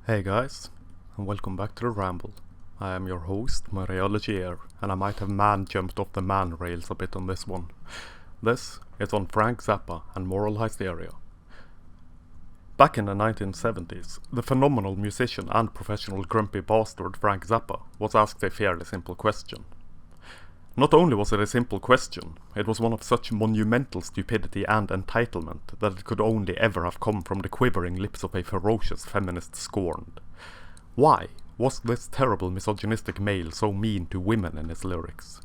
Hey guys, and welcome back to the Ramble. I am your host, Mariology Air, and I might have man-jumped off the man rails a bit on this one. This is on Frank Zappa and moral hysteria. Back in the 1970s, the phenomenal musician and professional grumpy bastard Frank Zappa was asked a fairly simple question. Not only was it a simple question, it was one of such monumental stupidity and entitlement that it could only ever have come from the quivering lips of a ferocious feminist scorned. Why was this terrible misogynistic male so mean to women in his lyrics?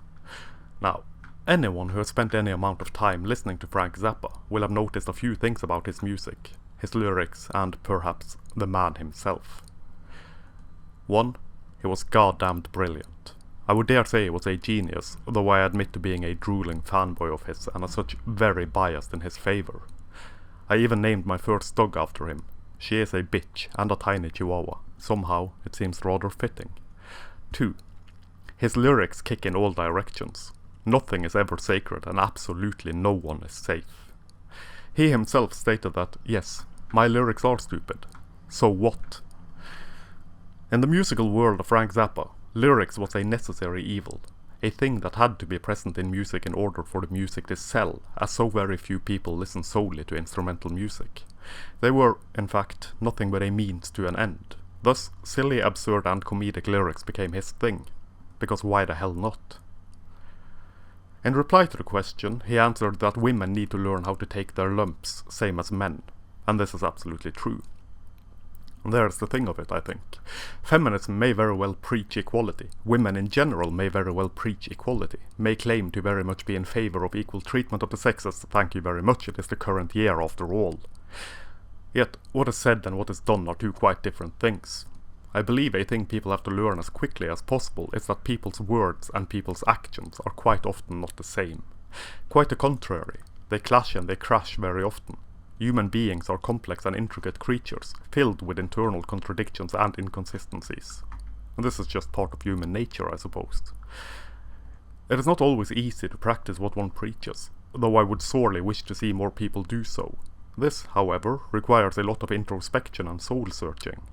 Now, anyone who has spent any amount of time listening to Frank Zappa will have noticed a few things about his music, his lyrics, and perhaps the man himself. 1. He was goddamned brilliant. I would dare say he was a genius, though I admit to being a drooling fanboy of his and as such very biased in his favour. I even named my first dog after him. She is a bitch and a tiny chihuahua. Somehow it seems rather fitting. 2. His lyrics kick in all directions. Nothing is ever sacred and absolutely no one is safe. He himself stated that, yes, my lyrics are stupid. So what? In the musical world of Frank Zappa, lyrics was a necessary evil, a thing that had to be present in music in order for the music to sell, as so very few people listen solely to instrumental music. They were, in fact, nothing but a means to an end. Thus, silly, absurd and comedic lyrics became his thing, because why the hell not? In reply to the question, he answered that women need to learn how to take their lumps, same as men, and this is absolutely true. There's the thing of it, I think. Feminism may very well preach equality. Women in general may very well preach equality, may claim to very much be in favour of equal treatment of the sexes. Thank you very much, it is the current year after all. Yet, what is said and what is done are two quite different things. I believe a thing people have to learn as quickly as possible is that people's words and people's actions are quite often not the same. Quite the contrary, they clash and they crash very often. Human beings are complex and intricate creatures, filled with internal contradictions and inconsistencies. And this is just part of human nature, I suppose. It is not always easy to practice what one preaches, though I would sorely wish to see more people do so. This, however, requires a lot of introspection and soul-searching.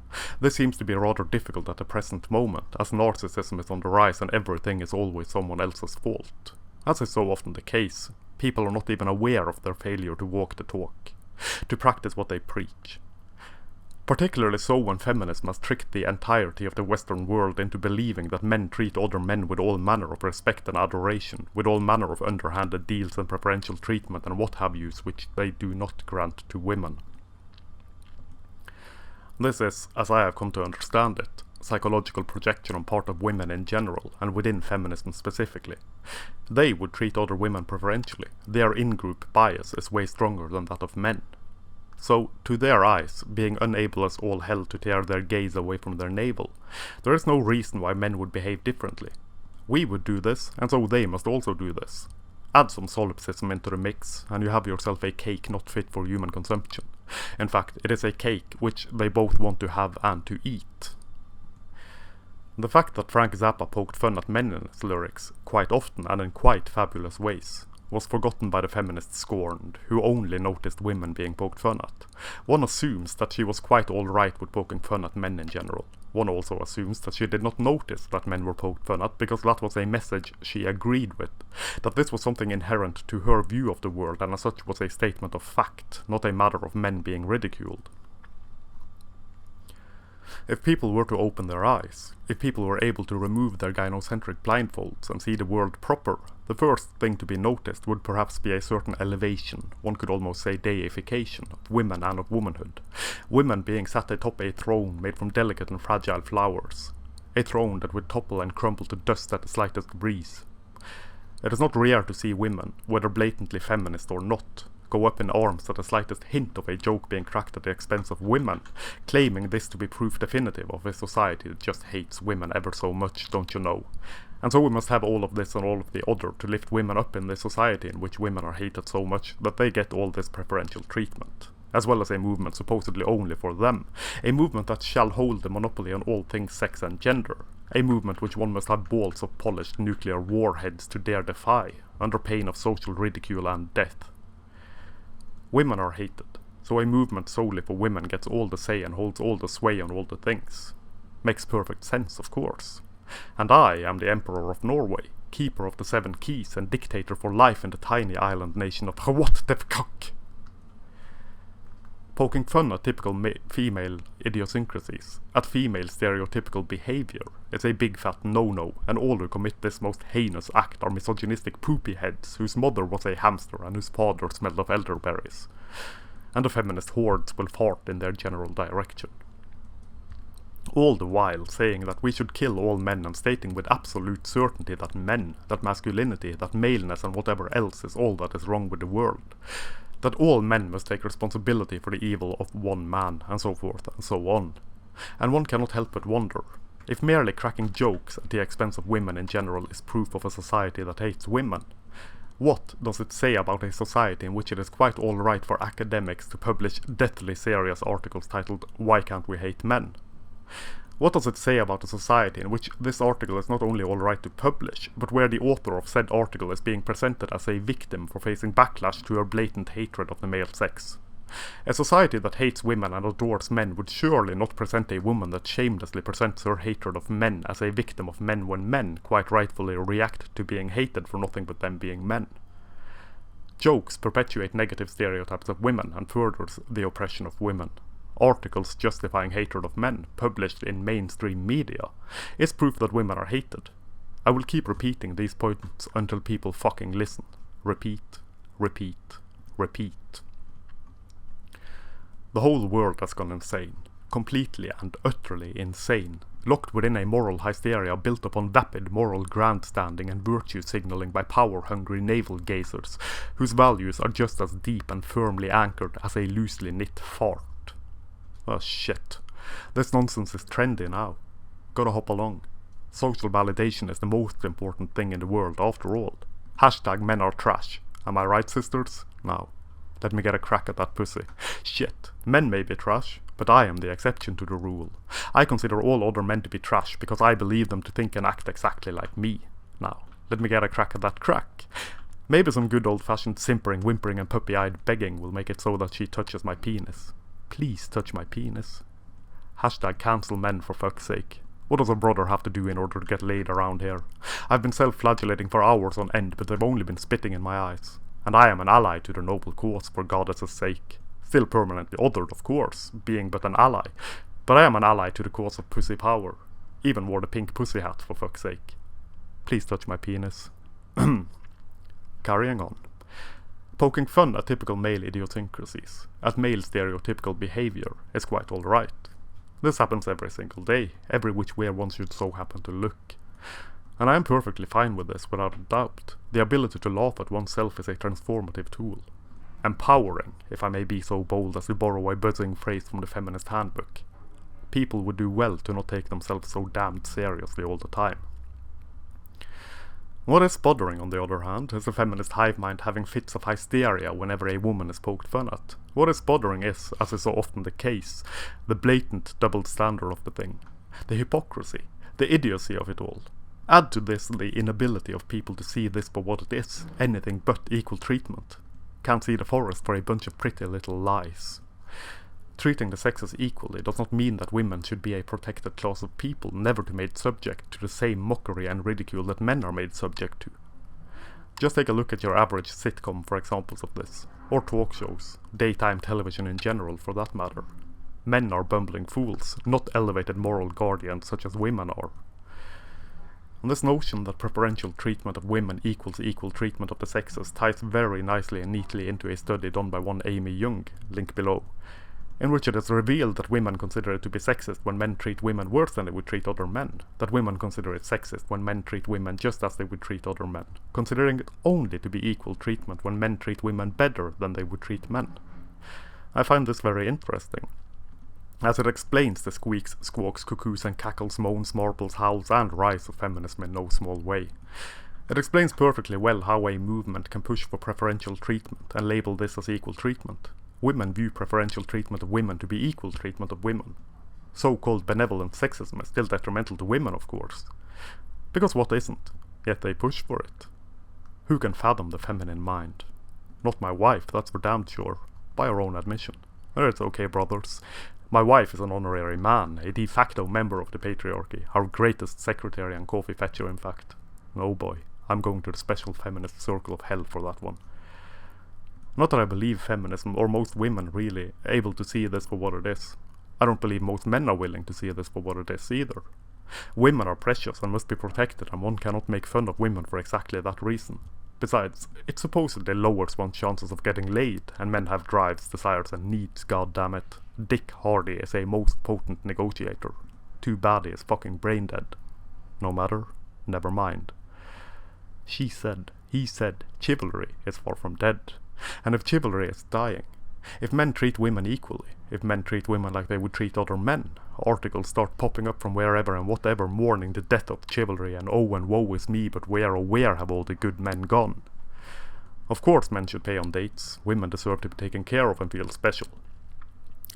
This seems to be rather difficult at the present moment, as narcissism is on the rise and everything is always someone else's fault. As is so often the case, people are not even aware of their failure to walk the talk, to practice what they preach. Particularly so when feminism has tricked the entirety of the Western world into believing that men treat other men with all manner of respect and adoration, with all manner of underhanded deals and preferential treatment and what have yous which they do not grant to women. This is, as I have come to understand it, psychological projection on part of women in general, and within feminism specifically. They would treat other women preferentially. Their in-group bias is way stronger than that of men. So, to their eyes, being unable as all hell to tear their gaze away from their navel, there is no reason why men would behave differently. We would do this, and so they must also do this. Add some solipsism into the mix, and you have yourself a cake not fit for human consumption. In fact, it is a cake which they both want to have and to eat. The fact that Frank Zappa poked fun at men in his lyrics, quite often and in quite fabulous ways, was forgotten by the feminists scorned, who only noticed women being poked fun at. One assumes that she was quite alright with poking fun at men in general. One also assumes that she did not notice that men were poked fun at because that was a message she agreed with, that this was something inherent to her view of the world and as such was a statement of fact, not a matter of men being ridiculed. If people were to open their eyes, if people were able to remove their gynocentric blindfolds and see the world proper, the first thing to be noticed would perhaps be a certain elevation, one could almost say deification, of women and of womanhood. Women being sat atop a throne made from delicate and fragile flowers. A throne that would topple and crumble to dust at the slightest breeze. It is not rare to see women, whether blatantly feminist or not, go up in arms at the slightest hint of a joke being cracked at the expense of women, claiming this to be proof definitive of a society that just hates women ever so much, don't you know? And so we must have all of this and all of the other to lift women up in this society in which women are hated so much that they get all this preferential treatment, as well as a movement supposedly only for them, a movement that shall hold the monopoly on all things sex and gender, a movement which one must have balls of polished nuclear warheads to dare defy, under pain of social ridicule and death. Women are hated. So a movement solely for women gets all the say and holds all the sway on all the things. Makes perfect sense, of course. And I am the Emperor of Norway, keeper of the 7 keys and dictator for life in the tiny island nation of what the fuck. Poking fun at typical female idiosyncrasies, at female stereotypical behavior, is a big fat no-no, and all who commit this most heinous act are misogynistic poopy heads whose mother was a hamster and whose father smelled of elderberries. And the feminist hordes will fart in their general direction. All the while saying that we should kill all men and stating with absolute certainty that men, that masculinity, that maleness and whatever else is all that is wrong with the world. That all men must take responsibility for the evil of one man, and so forth and so on. And one cannot help but wonder, if merely cracking jokes at the expense of women in general is proof of a society that hates women, what does it say about a society in which it is quite alright for academics to publish deathly serious articles titled "Why Can't We Hate Men?" What does it say about a society in which this article is not only alright to publish, but where the author of said article is being presented as a victim for facing backlash to her blatant hatred of the male sex? A society that hates women and adores men would surely not present a woman that shamelessly presents her hatred of men as a victim of men when men, quite rightfully, react to being hated for nothing but them being men. Jokes perpetuate negative stereotypes of women and furthers the oppression of women. Articles justifying hatred of men, published in mainstream media, is proof that women are hated. I will keep repeating these points until people fucking listen. Repeat, repeat, repeat. The whole world has gone insane. Completely and utterly insane. Locked within a moral hysteria built upon vapid moral grandstanding and virtue signaling by power-hungry navel-gazers, whose values are just as deep and firmly anchored as a loosely knit fart. Oh shit. This nonsense is trendy now. Gotta hop along. Social validation is the most important thing in the world after all. Hashtag men are trash. Am I right, sisters? Now, let me get a crack at that pussy. Shit. Men may be trash, but I am the exception to the rule. I consider all other men to be trash because I believe them to think and act exactly like me. Now, let me get a crack at that crack. Maybe some good old-fashioned simpering, whimpering and puppy-eyed begging will make it so that she touches my penis. Please touch my penis. Hashtag cancel men for fuck's sake. What does a brother have to do in order to get laid around here? I've been self-flagellating for hours on end, but they've only been spitting in my eyes. And I am an ally to the noble cause for goddess's sake. Still permanently othered, of course, being but an ally. But I am an ally to the cause of pussy power. Even wore the pink pussy hat, for fuck's sake. Please touch my penis. Carrying on. Poking fun at typical male idiosyncrasies, at male stereotypical behavior, is quite alright. This happens every single day, every which way one should so happen to look. And I am perfectly fine with this without a doubt. The ability to laugh at oneself is a transformative tool. Empowering, if I may be so bold as to borrow a buzzing phrase from the Feminist Handbook. People would do well to not take themselves so damned seriously all the time. What is bothering, on the other hand, is the feminist hive mind having fits of hysteria whenever a woman is poked fun at. What is bothering is, as is so often the case, the blatant double standard of the thing. The hypocrisy, the idiocy of it all. Add to this the inability of people to see this for what it is, anything but equal treatment. Can't see the forest for a bunch of pretty little lies. Treating the sexes equally does not mean that women should be a protected class of people, never to be made subject to the same mockery and ridicule that men are made subject to. Just take a look at your average sitcom for examples of this, or talk shows, daytime television in general for that matter. Men are bumbling fools, not elevated moral guardians such as women are. And this notion that preferential treatment of women equals equal treatment of the sexes ties very nicely and neatly into a study done by one Amy Young, link below, in which it is revealed that women consider it to be sexist when men treat women worse than they would treat other men, that women consider it sexist when men treat women just as they would treat other men, considering it only to be equal treatment when men treat women better than they would treat men. I find this very interesting, as it explains the squeaks, squawks, cuckoos and cackles, moans, marbles, howls and rise of feminism in no small way. It explains perfectly well how a movement can push for preferential treatment and label this as equal treatment. Women view preferential treatment of women to be equal treatment of women. So-called benevolent sexism is still detrimental to women, of course. Because what isn't? Yet they push for it. Who can fathom the feminine mind? Not my wife, that's for damn sure, by her own admission. It's okay, brothers. My wife is an honorary man, a de facto member of the patriarchy, our greatest secretary and coffee fetcher, in fact. Oh boy, I'm going to the special feminist circle of hell for that one. Not that I believe feminism, or most women really, able to see this for what it is. I don't believe most men are willing to see this for what it is either. Women are precious and must be protected, and one cannot make fun of women for exactly that reason. Besides, it supposedly lowers one's chances of getting laid, and men have drives, desires and needs, goddammit. Dick Hardy is a most potent negotiator. Too bad he is fucking brain dead. No matter, never mind. She said, he said, chivalry is far from dead. And if chivalry is dying, if men treat women equally, if men treat women like they would treat other men, articles start popping up from wherever and whatever mourning the death of chivalry and oh and woe is me, but where oh where have all the good men gone? Of course men should pay on dates, women deserve to be taken care of and feel special.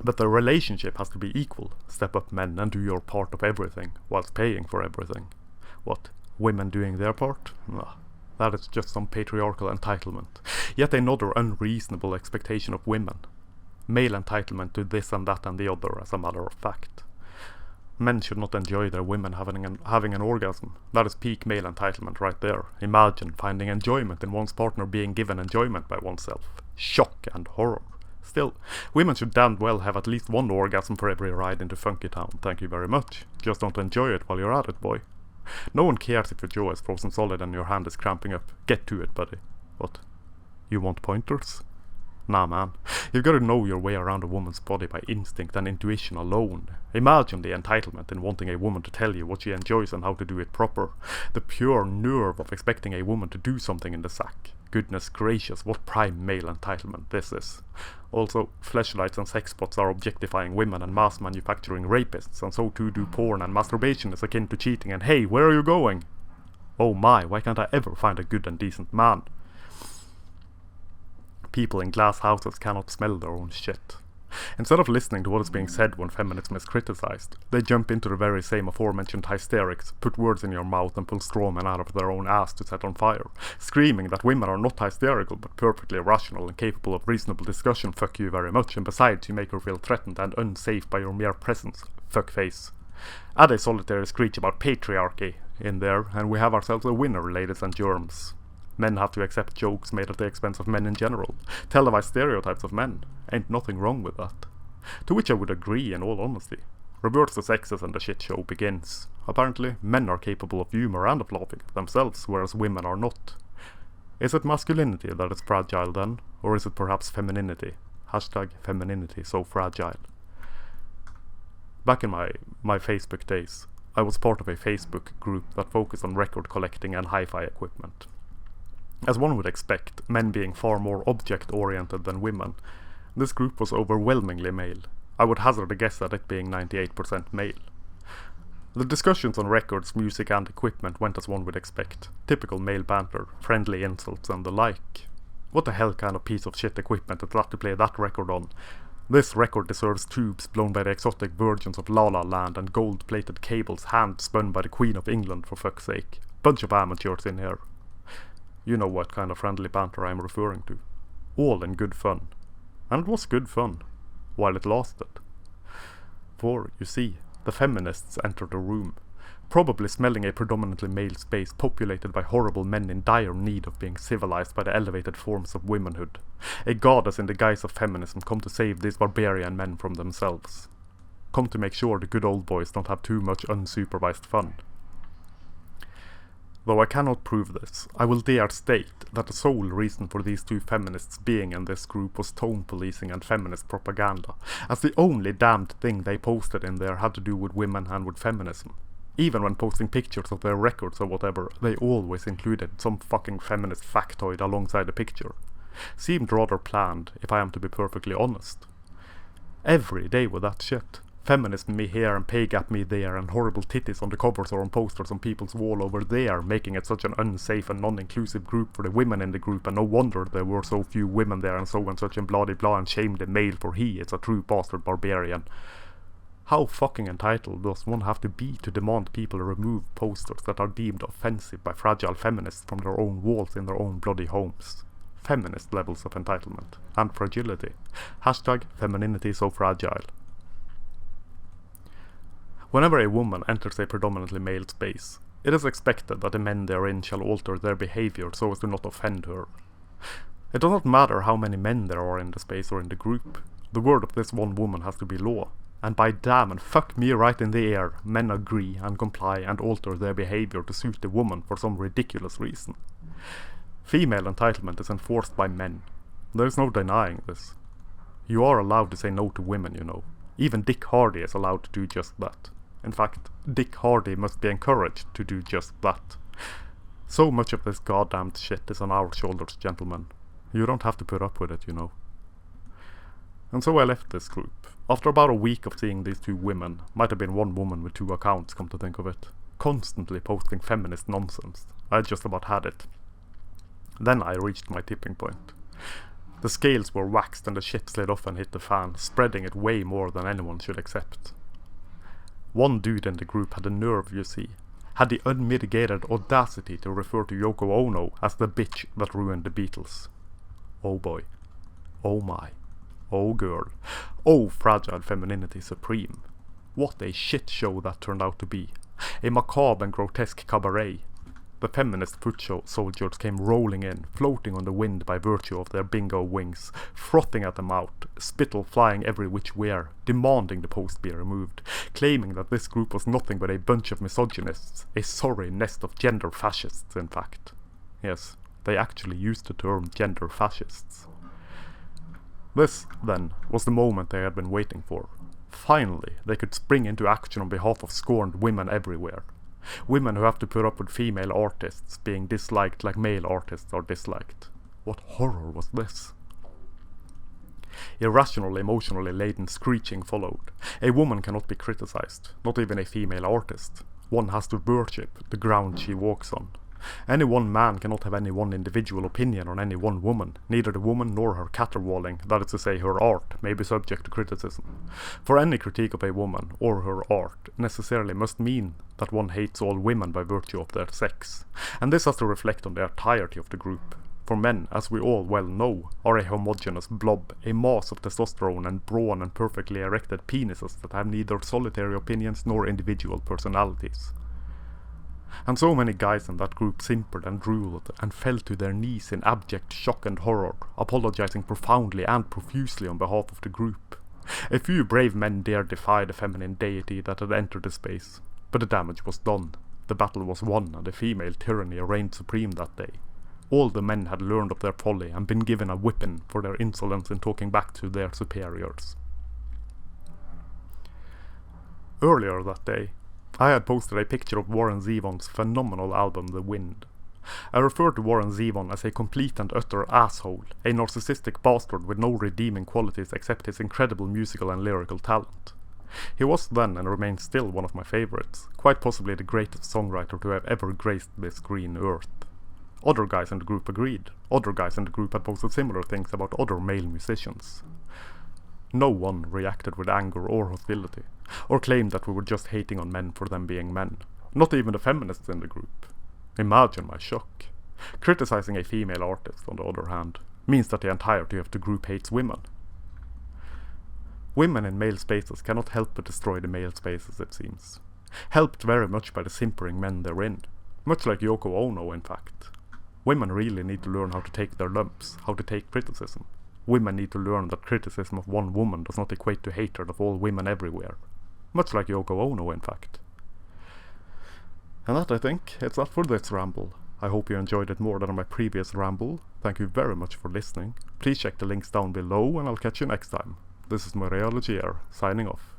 But the relationship has to be equal. Step up men and do your part of everything, whilst paying for everything. What, women doing their part? That is just some patriarchal entitlement. Yet another unreasonable expectation of women. Male entitlement to this and that and the other, as a matter of fact. Men should not enjoy their women having an orgasm. That is peak male entitlement right there. Imagine finding enjoyment in one's partner being given enjoyment by oneself. Shock and horror. Still, women should damned well have at least one orgasm for every ride into Funky Town, thank you very much. Just don't enjoy it while you're at it, boy. No one cares if your jaw is frozen solid and your hand is cramping up. Get to it, buddy. What? You want pointers? Nah, man. You've got to know your way around a woman's body by instinct and intuition alone. Imagine the entitlement in wanting a woman to tell you what she enjoys and how to do it proper. The pure nerve of expecting a woman to do something in the sack. Goodness gracious, what prime male entitlement this is. Also, fleshlights and sex bots are objectifying women and mass manufacturing rapists, and so too do porn, and masturbation is akin to cheating, and hey, where are you going? Oh my, why can't I ever find a good and decent man? People in glass houses cannot smell their own shit. Instead of listening to what is being said when feminism is criticized, they jump into the very same aforementioned hysterics, put words in your mouth and pull straw men out of their own ass to set on fire, screaming that women are not hysterical but perfectly rational and capable of reasonable discussion, fuck you very much, and besides you make her feel threatened and unsafe by your mere presence, fuckface. Add a solitary screech about patriarchy in there, and we have ourselves a winner, ladies and germs. Men have to accept jokes made at the expense of men in general. Televised stereotypes of men. Ain't nothing wrong with that. To which I would agree in all honesty. Reverse the sexes and the shit show begins. Apparently, men are capable of humour and of laughing at themselves, whereas women are not. Is it masculinity that is fragile then? Or is it perhaps femininity? Hashtag femininity so fragile. Back in my Facebook days, I was part of a Facebook group that focused on record collecting and hi-fi equipment. As one would expect, men being far more object-oriented than women, this group was overwhelmingly male. I would hazard a guess at it being 98% male. The discussions on records, music and equipment went as one would expect. Typical male banter, friendly insults and the like. What the hell kind of piece of shit equipment is that to play that record on? This record deserves tubes blown by the exotic virgins of La La Land and gold-plated cables hand-spun by the Queen of England, for fuck's sake. Bunch of amateurs in here. You know what kind of friendly banter I'm referring to. All in good fun. And it was good fun. While it lasted. For, you see, the feminists entered the room. Probably smelling a predominantly male space populated by horrible men in dire need of being civilized by the elevated forms of womanhood. A goddess in the guise of feminism come to save these barbarian men from themselves. Come to make sure the good old boys don't have too much unsupervised fun. Though I cannot prove this, I will dare state that the sole reason for these two feminists being in this group was tone policing and feminist propaganda, as the only damned thing they posted in there had to do with women and with feminism. Even when posting pictures of their records or whatever, they always included some fucking feminist factoid alongside the picture. Seemed rather planned, if I am to be perfectly honest. Every day with that shit. Feminism me here and pay gap me there, and horrible titties on the covers or on posters on people's wall over there, making it such an unsafe and non-inclusive group for the women in the group, and no wonder there were so few women there, and so and such and blah de blah, and shame the male for he is a true bastard barbarian. How fucking entitled does one have to be to demand people remove posters that are deemed offensive by fragile feminists from their own walls in their own bloody homes? feminist levels of entitlement and fragility. Hashtag femininity so fragile. Whenever a woman enters a predominantly male space, it is expected that the men therein shall alter their behavior so as to not offend her. It does not matter how many men there are in the space or in the group. The word of this one woman has to be law, and by damn and fuck me right in the ear, men agree and comply and alter their behavior to suit the woman for some ridiculous reason. Female entitlement is enforced by men. There is no denying this. You are allowed to say no to women, you know. Even Dick Hardy is allowed to do just that. In fact, Dick Hardy must be encouraged to do just that. So much of this goddamned shit is on our shoulders, gentlemen. You don't have to put up with it, you know. And so I left this group. After about a week of seeing these two women, might have been one woman with two accounts, come to think of it, constantly posting feminist nonsense, I just about had it. Then I reached my tipping point. The scales were waxed and the shit slid off and hit the fan, spreading it way more than anyone should accept. One dude in the group had the nerve, you see, had the unmitigated audacity to refer to Yoko Ono as the bitch that ruined the Beatles. Oh boy. Oh my. Oh girl. Oh fragile femininity supreme. What a shit show that turned out to be. A macabre and grotesque cabaret. The feminist foot soldiers came rolling in, floating on the wind by virtue of their bingo wings, frothing at the mouth, spittle flying every which way, demanding the post be removed, claiming that this group was nothing but a bunch of misogynists, a sorry nest of gender fascists, in fact. Yes, they actually used the term gender fascists. This, then, was the moment they had been waiting for. Finally, they could spring into action on behalf of scorned women everywhere. Women who have to put up with female artists being disliked like male artists are disliked. What horror was this? Irrational, emotionally laden screeching followed. A woman cannot be criticized, not even a female artist. One has to worship the ground she walks on. Any one man cannot have any one individual opinion on any one woman. Neither the woman nor her caterwauling, that is to say her art, may be subject to criticism. For any critique of a woman, or her art, necessarily must mean that one hates all women by virtue of their sex. And this has to reflect on the entirety of the group. For men, as we all well know, are a homogeneous blob, a mass of testosterone and brawn and perfectly erected penises that have neither solitary opinions nor individual personalities. And so many guys in that group simpered and drooled and fell to their knees in abject shock and horror, apologizing profoundly and profusely on behalf of the group. A few brave men dared defy the feminine deity that had entered the space, but the damage was done. The battle was won and the female tyranny reigned supreme that day. All the men had learned of their folly and been given a whipping for their insolence in talking back to their superiors. Earlier that day, I had posted a picture of Warren Zevon's phenomenal album The Wind. I referred to Warren Zevon as a complete and utter asshole, a narcissistic bastard with no redeeming qualities except his incredible musical and lyrical talent. He was then and remains still one of my favorites, quite possibly the greatest songwriter to have ever graced this green earth. Other guys in the group agreed. Other guys in the group had posted similar things about other male musicians. No one reacted with anger or hostility, or claimed that we were just hating on men for them being men. Not even the feminists in the group. Imagine my shock. Criticizing a female artist, on the other hand, means that the entirety of the group hates women. Women in male spaces cannot help but destroy the male spaces, it seems. Helped very much by the simpering men therein. Much like Yoko Ono, in fact. Women really need to learn how to take their lumps, how to take criticism. Women need to learn that criticism of one woman does not equate to hatred of all women everywhere. Much like Yoko Ono, in fact. And that, I think, is that for this ramble. I hope you enjoyed it more than my previous ramble. Thank you very much for listening. Please check the links down below and I'll catch you next time. This is Moriology Air, signing off.